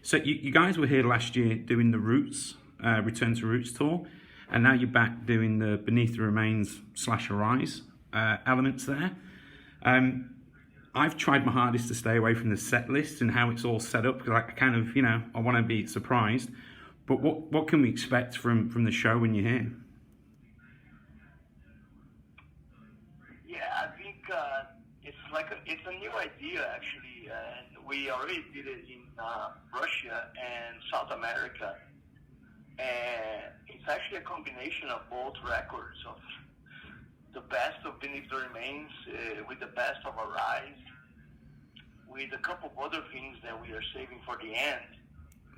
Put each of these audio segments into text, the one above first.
So you guys were here last year doing the Roots, Return to Roots tour, and now you're back doing the Beneath the Remains / Arise elements there. I've tried my hardest to stay away from the set list and how it's all set up, because I kind of, I want to be surprised. But what can we expect from the show when you're here? Yeah, I think it's a new idea actually, and we already did it in Russia and South America, and it's actually a combination of both records, of the best of Beneath the Remains with the best of Arise, with a couple of other things that we are saving for the end.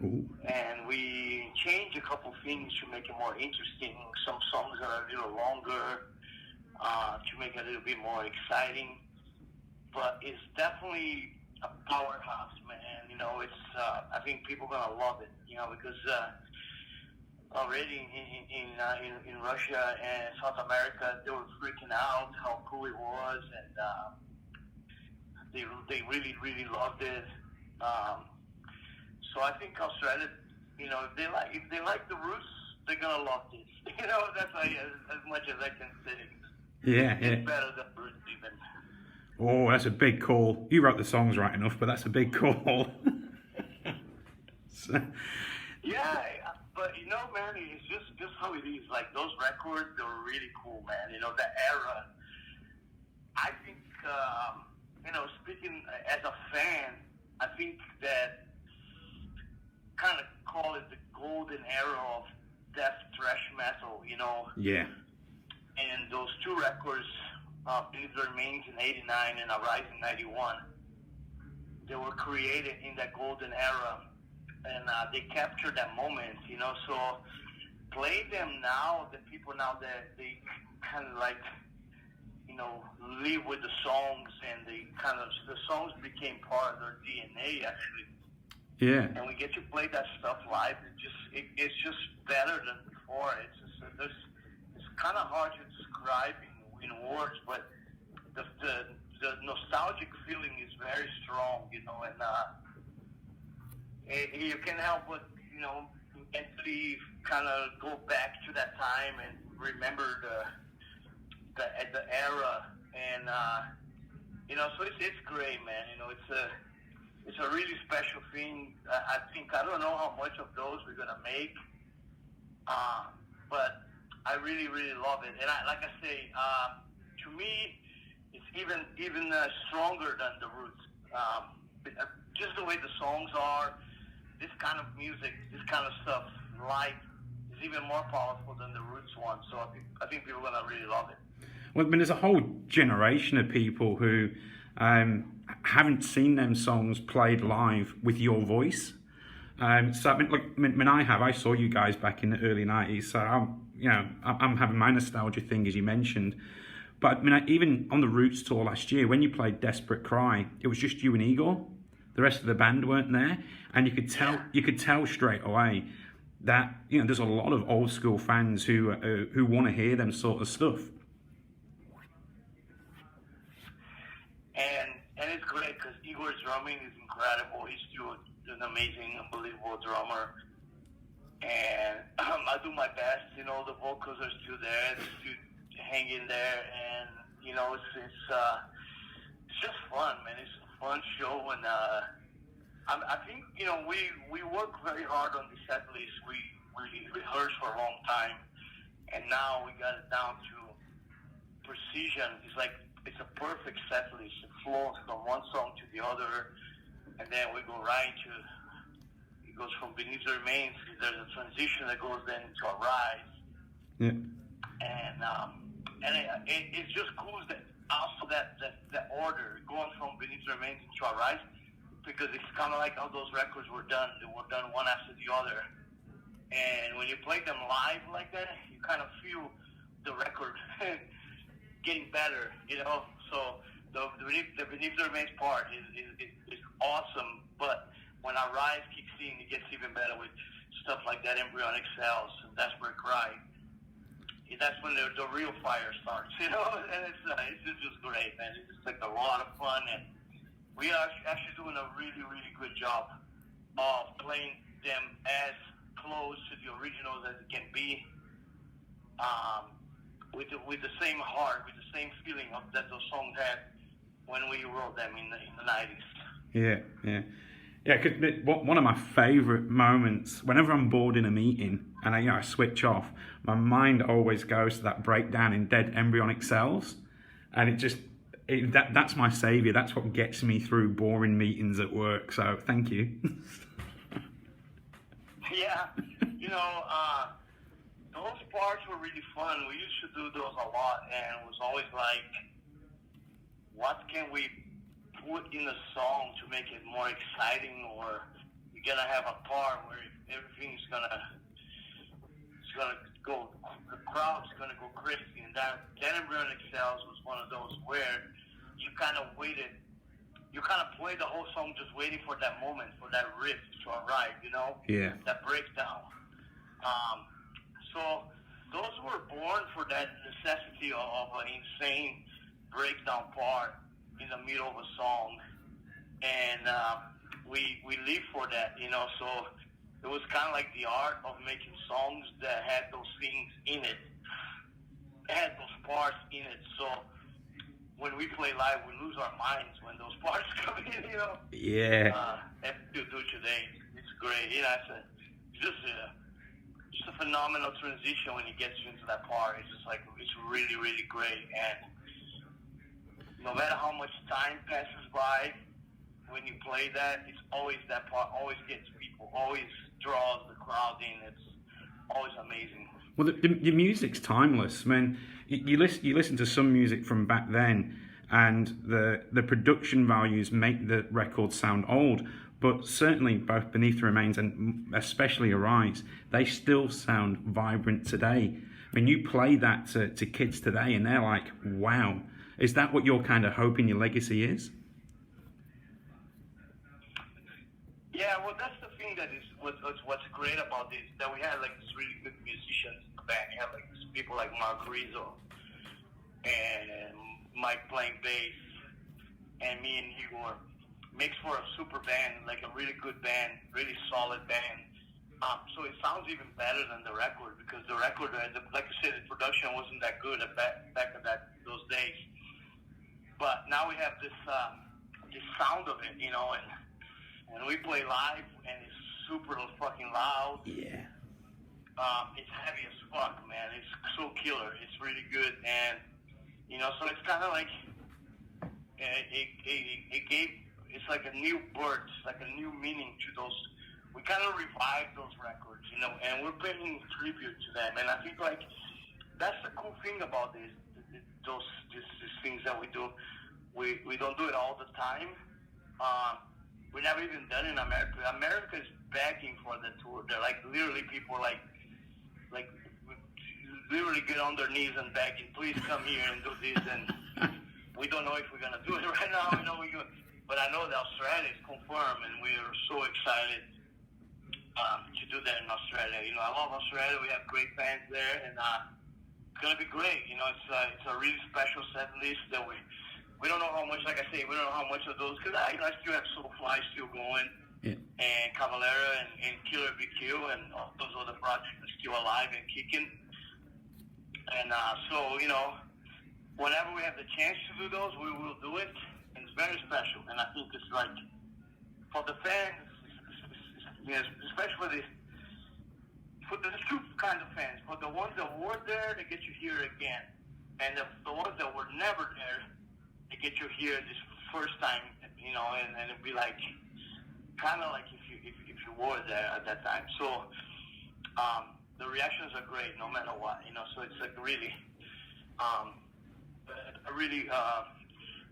Ooh. And we changed a couple things to make it more interesting. Some songs are a little longer, to make it a little bit more exciting. But it's definitely a powerhouse, man. It's I think people are gonna love it, because already in Russia and South America, they were freaking out how cool it was, and they really, really loved it. So I think Australia, if they like the Roots, they're gonna love this. That's as much as I can say. Yeah. It's better than Roots even. Oh, that's a big call. You wrote the songs right enough, but that's a big call. Yeah, but man, it's just how it is. Like, those records, they were really cool, man. The era. I think, speaking as a fan, I think that kind of call it the golden era of death thrash metal, Yeah. And those two records, Beneath the Remains in '89 and Arise in '91, they were created in that golden era, and they captured that moment, so play them now, the people now that they kind of like, live with the songs, and the songs became part of their DNA actually. Yeah. And we get to play that stuff live. It's just better than before. It's kind of hard to describe in words, but the nostalgic feeling is very strong, and you can help but mentally kind of go back to that time and remember the era, and so it's great, man. It's a really special thing. I don't know how much of those we're gonna make, but I really, really love it. And like I say, to me, it's even stronger than the Roots. Just the way the songs are, this kind of music, this kind of stuff, live, is even more powerful than the Roots one. So I think people are gonna really love it. Well, there's a whole generation of people who haven't seen them songs played live with your voice. So I saw you guys back in the early '90s. So I'm having my nostalgia thing, as you mentioned. But even on the Roots tour last year, when you played "Desperate Cry," it was just you and Igor. The rest of the band weren't there, and you could tell straight away that there's a lot of old school fans who want to hear them sort of stuff. And it's great because Igor's drumming is incredible. He's still an amazing, unbelievable drummer. And I do my best. The vocals are still there. They're still hanging there. And, it's just fun, man. It's a fun show. And I think, we work very hard on the set list. We rehearsed for a long time. And now we got it down to precision. It's a perfect set list. It flows from one song to the other, and then we go right to, it goes from Beneath the Remains. There's a transition that goes then to Arise. Yeah. And it's just cool that also that order, going from Beneath the Remains to Arise, because it's kind of like how those records were done. They were done one after the other. And when you play them live like that, you kind of feel the record getting better, So the Beneath the Remains part is awesome, but when Arise kicks in, it gets even better with stuff like that, Embryonic Cells and Desperate Cry. That's when the real fire starts, and it's just great, man. It's just a lot of fun, and we are actually doing a really, really good job of playing them as close to the originals as it can be, with the same heart, with the same feeling that those songs had when we wrote them in the 90s. Yeah, cause one of my favourite moments, whenever I'm bored in a meeting and I switch off, my mind always goes to that breakdown in Dead Embryonic Cells, and that's my saviour. That's what gets me through boring meetings at work. So thank you. Yeah, those parts were really fun. We used to do those a lot, and it was always like, what can we put in a song to make it more exciting, or you're gonna have a part where everything's gonna go, the crowd's gonna go crazy, and that Embryonic Cells was one of those where you kind of played the whole song just waiting for that moment, for that riff to arrive, Yeah. That breakdown. So those were born for that necessity of an insane breakdown part in the middle of a song, and we live for that, so it was kind of like the art of making songs that had those things in it, had those parts in it. So when we play live, we lose our minds when those parts come in, Yeah. And you do today, it's great. It's just a phenomenal transition when it gets you into that part. It's just like, it's really, really great. And no matter how much time passes by, when you play that, it's always that part, always gets people, always draws the crowd in. It's always amazing. Well, the music's timeless. I mean, you listen to some music from back then, and the production values make the record sound old. But certainly both Beneath the Remains and especially Arise, they still sound vibrant today. I mean, you play that to kids today, and they're like, wow. Is that what you're kind of hoping your legacy is? Yeah, well, that's the thing that is what's great about this, that we had like this really good musicians in the band. We had like people like Mark Rizzo and Mike playing bass, and me and Igor. Makes for a super band, like a really good band, really solid band. So it sounds even better than the record, because the record, like I said, the production wasn't that good back at those days. But now we have this sound of it, and we play live, and it's super fucking loud. Yeah. It's heavy as fuck, man. It's so killer. It's really good, and so it's kind of like it gave. It's like a new birth, it's like a new meaning to those. We kind of revived those records, and we're paying tribute to them. And I think like that's the cool thing about these things that we do. We don't do it all the time. We never even done it in America. America is begging for the tour. They're like literally people like literally get on their knees and begging, please come here and do this. And we don't know if we're gonna do it right now. But I know that Australia is confirmed, and we are so excited to do that in Australia. I love Australia. We have great fans there, and it's gonna be great. It's a really special set list that we don't know how much. Like I say, we don't know how much of those, because I still have Soulfly still going, and Cavalera and Killer BQ, and all those other projects are still alive and kicking. And so whenever we have the chance to do those, we will do it. And it's very special, and I think it's like for the fans, especially for the two kind of fans. For the ones that were there, they get you here again, and the ones that were never there, they get you here this first time, and it'd be like kind of like if you were there at that time. So the reactions are great no matter what, So it's like really a really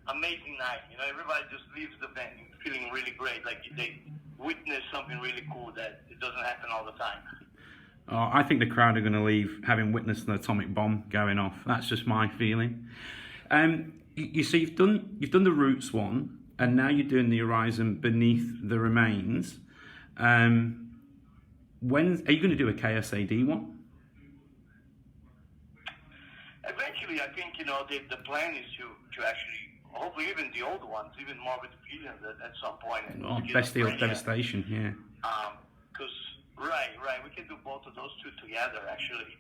amazing night. Everybody just leaves the venue feeling really great, like they witnessed something really cool that it doesn't happen all the time. Oh, I think the crowd are going to leave having witnessed an atomic bomb going off. That's just my feeling. You see, you've done the Roots one, and now you're doing the Horizon Beneath the Remains. When are you going to do a KSAD one? Eventually, I think the plan is to actually. Hopefully, even the old ones, even Morbid Visions at some point. Bestial Devastation, yeah. can do both of those two together, actually.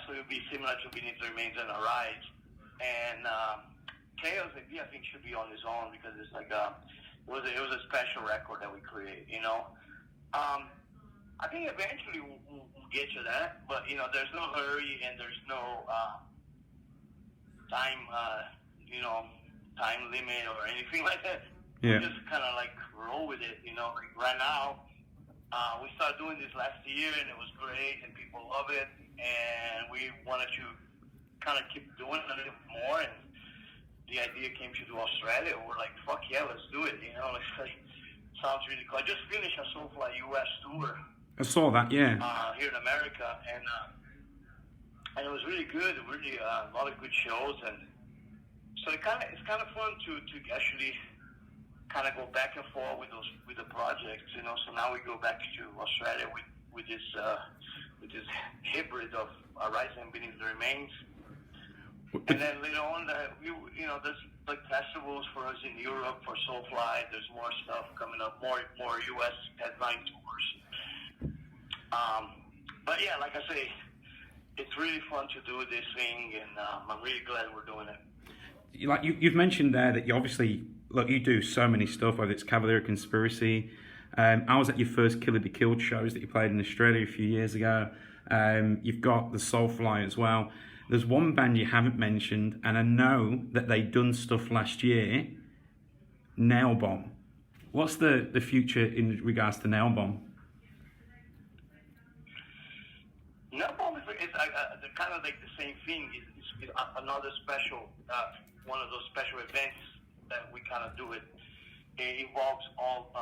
So it'll be similar to Beneath the Remains and Arise. And Chaos AD, I think, should be on his own because it's like it was a special record that we create, you know. I think eventually we'll get to that, but you know, there's no hurry and there's no time, time limit or anything like that. Yeah. We just kind of like roll with it, you know. Like right now, we started doing this last year and it was great and people love it, and we wanted to kind of keep doing it a little more. And the idea came to do Australia. We're like, fuck yeah, let's do it, you know. Like, sounds really cool. I just finished a Soulfly US tour. I saw that, yeah. Here in America, and it was really good. Really, a lot of good shows, and so it's kind of fun to actually kind of go back and forth with the projects, you know. So now we go back to Australia with this hybrid of Arise and Beneath the Remains, and then later on, there's like festivals for us in Europe for Soulfly. There's more stuff coming up, more US headline tours. But yeah, like I say, it's really fun to do this thing, and I'm really glad we're doing it. Like you've mentioned there that you obviously, look, you do so many stuff, whether it's Cavalera Conspiracy. I was at your first Killer Be Killed shows that you played in Australia a few years ago. You've got the Soulfly as well. There's one band you haven't mentioned, and I know that they done stuff last year, Nailbomb. What's the future in regards to Nailbomb? Nailbomb is kind of like the same thing. It's another special, one of those special events that we kind of do it. It involves all,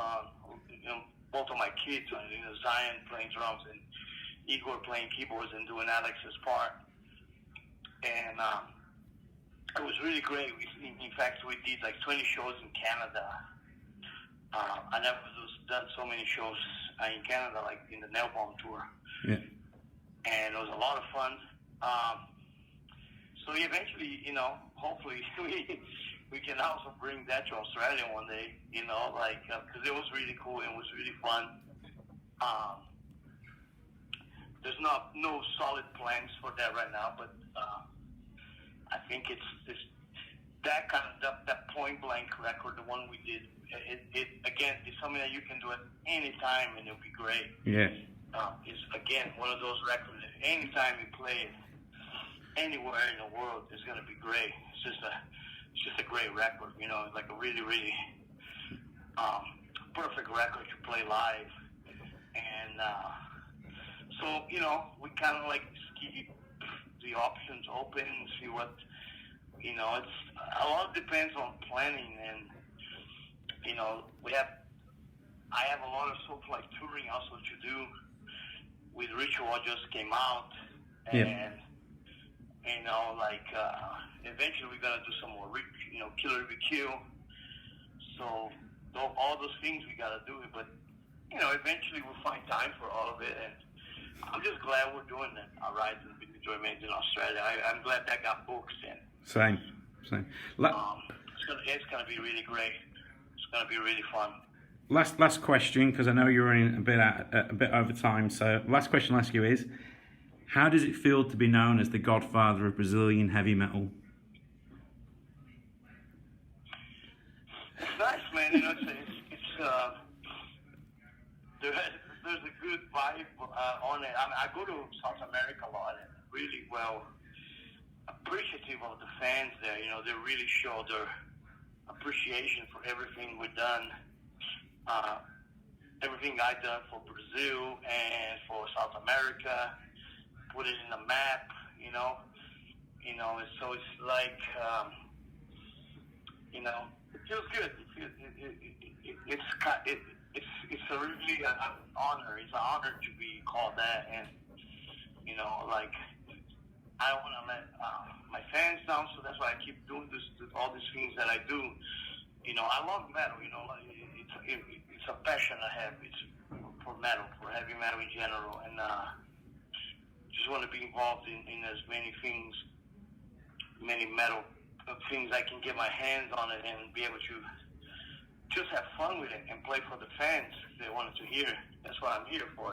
both of my kids, Zion playing drums and Igor playing keyboards and doing Alex's part. And it was really great. In fact, we did like 20 shows in Canada. I never done so many shows in Canada, like in the Nailbomb tour. Yeah. And it was a lot of fun. So eventually, you know, hopefully we can also bring that to Australia one day, you know, like, because it was really cool and it was really fun. There's no solid plans for that right now, but I think it's that kind of that Point Blank record, the one we did. It again, it's something that you can do at any time and it'll be great. Yeah. It's again one of those records that anytime you play it anywhere in the world, it's gonna be great. It's just a great record, you know. It's like a really, really perfect record to play live. And so, you know, we kind of like keep the options open and see what, you know. It's a lot depends on planning, and you know, I have a lot of Soulfly touring also to do. With Ritual just came out, and you know, like eventually we're gonna do some more, you know, Killer Be Killed. So all those things we gotta do it, but you know, eventually we'll find time for all of it, and I'm just glad we're doing it. Arise and Beneath the Remains in Australia. I'm glad that got booked in. Same. It's gonna be really great. It's gonna be really fun. Last question, because I know you're running a bit over time. So last question I'll ask you is, how does it feel to be known as the godfather of Brazilian heavy metal? It's nice, man. You know, there's a good vibe on it. I go to South America a lot and really well appreciative of the fans there. You know, they really show their appreciation for everything we've done. Everything I've done for Brazil and for South America, put it in the map, you know, so it's like, you know, it feels good. It's a really an honor. It's an honor to be called that, and you know, like, I don't want to let my fans down, so that's why I keep doing all these things that I do. You know, I love metal. You know, like it's a passion I have. It's for metal, for heavy metal in general, and just want to be involved in as many things, many metal things I can get my hands on it and be able to just have fun with it and play for the fans they wanted to hear. That's what I'm here for.